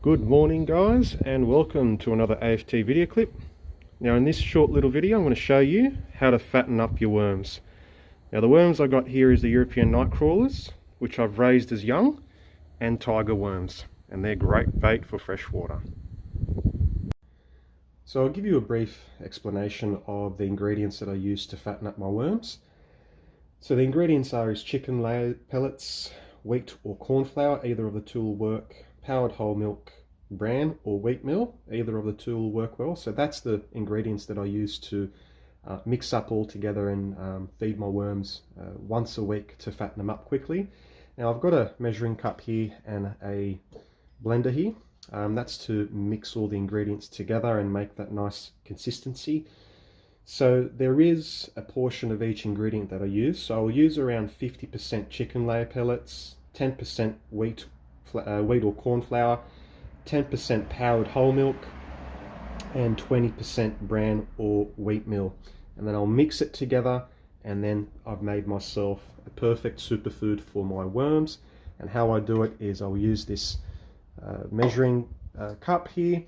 Good morning guys, and welcome to another AFT video clip. Now in this short little video I'm going to show you how to fatten up your worms. Now the worms I got here is the European night crawlers, which I've raised as young, and tiger worms, and they're great bait for freshwater. So I'll give you a brief explanation of the ingredients that I use to fatten up my worms. So the ingredients are chicken pellets, wheat or corn flour, either of the two will work, powdered whole milk, bran or wheatmeal, either of the two will work well. So that's the ingredients that I use to mix up all together and feed my worms once a week to fatten them up quickly. Now I've got a measuring cup here and a blender here. That's to mix all the ingredients together and make that nice consistency. So there is a portion of each ingredient that I use. So I'll use around 50% chicken layer pellets, 10% wheat or corn flour, 10% powdered whole milk, and 20% bran or wheatmeal. And then I'll mix it together, and then I've made myself a perfect superfood for my worms. And how I do it is I'll use this measuring cup here.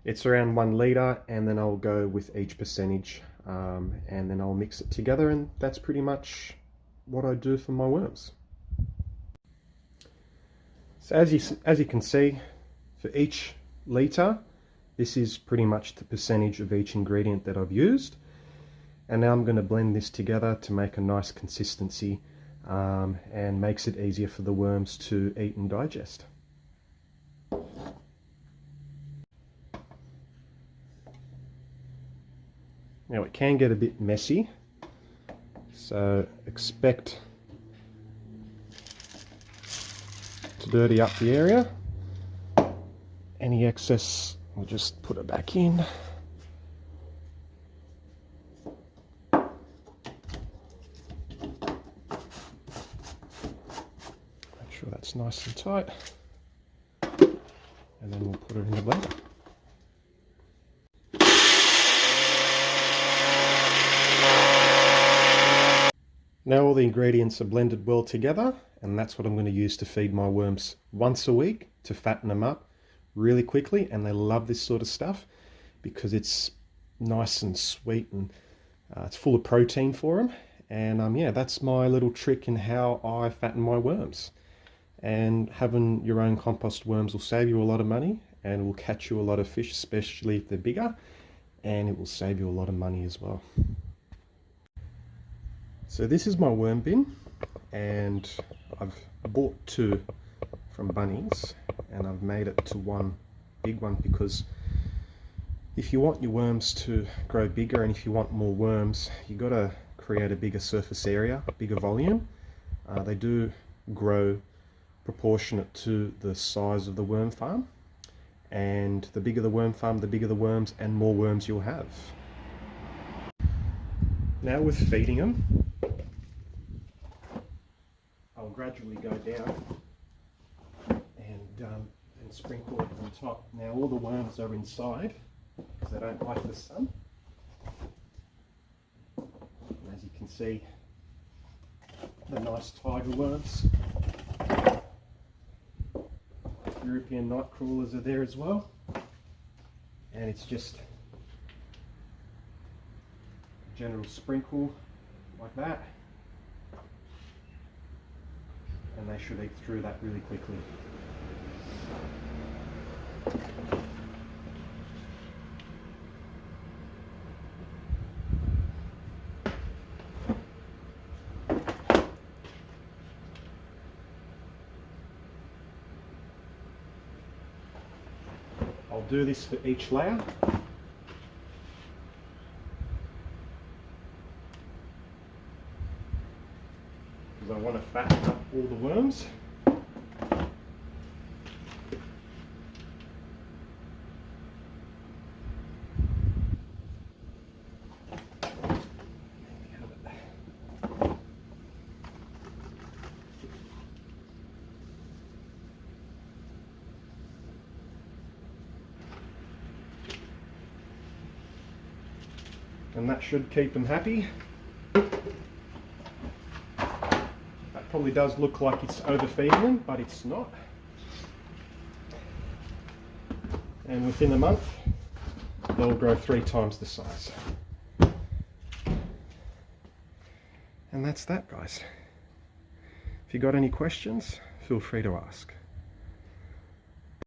It's around 1 litre, and then I'll go with each percentage, and then I'll mix it together, and that's pretty much what I do for my worms. So as you can see, for each litre, this is pretty much the percentage of each ingredient that I've used. And now I'm going to blend this together to make a nice consistency, and makes it easier for the worms to eat and digest. Now it can get a bit messy, so expect to dirty up the area. Any excess, we'll just put it back in. Make sure that's nice and tight, and then we'll put it in the blender. Now all the ingredients are blended well together, and that's what I'm going to use to feed my worms once a week to fatten them up really quickly. And they love this sort of stuff because it's nice and sweet, and it's full of protein for them. And yeah, that's my little trick in how I fatten my worms. And having your own compost worms will save you a lot of money, and will catch you a lot of fish, especially if they're bigger, and it will save you a lot of money as well. So this is my worm bin, and I've bought 2 from Bunnings, and I've made it to one big one because if you want your worms to grow bigger, and if you want more worms, you got to create a bigger surface area, bigger volume. They do grow proportionate to the size of the worm farm, and the bigger the worm farm, the bigger the worms and more worms you'll have. Now with feeding them, I'll gradually go down and sprinkle it on top. Now all the worms are inside because they don't like the sun. And as you can see, the nice tiger worms, European night crawlers are there as well. And it's just a general sprinkle like that, and they should eat through that really quickly. I'll do this for each layer. Because I want to fatten up all the worms. And that should keep them happy. That probably does look like it's overfeeding them, but it's not. and within a month they'll grow 3 times the size. And that's that, guys. If you got any questions, feel free to ask.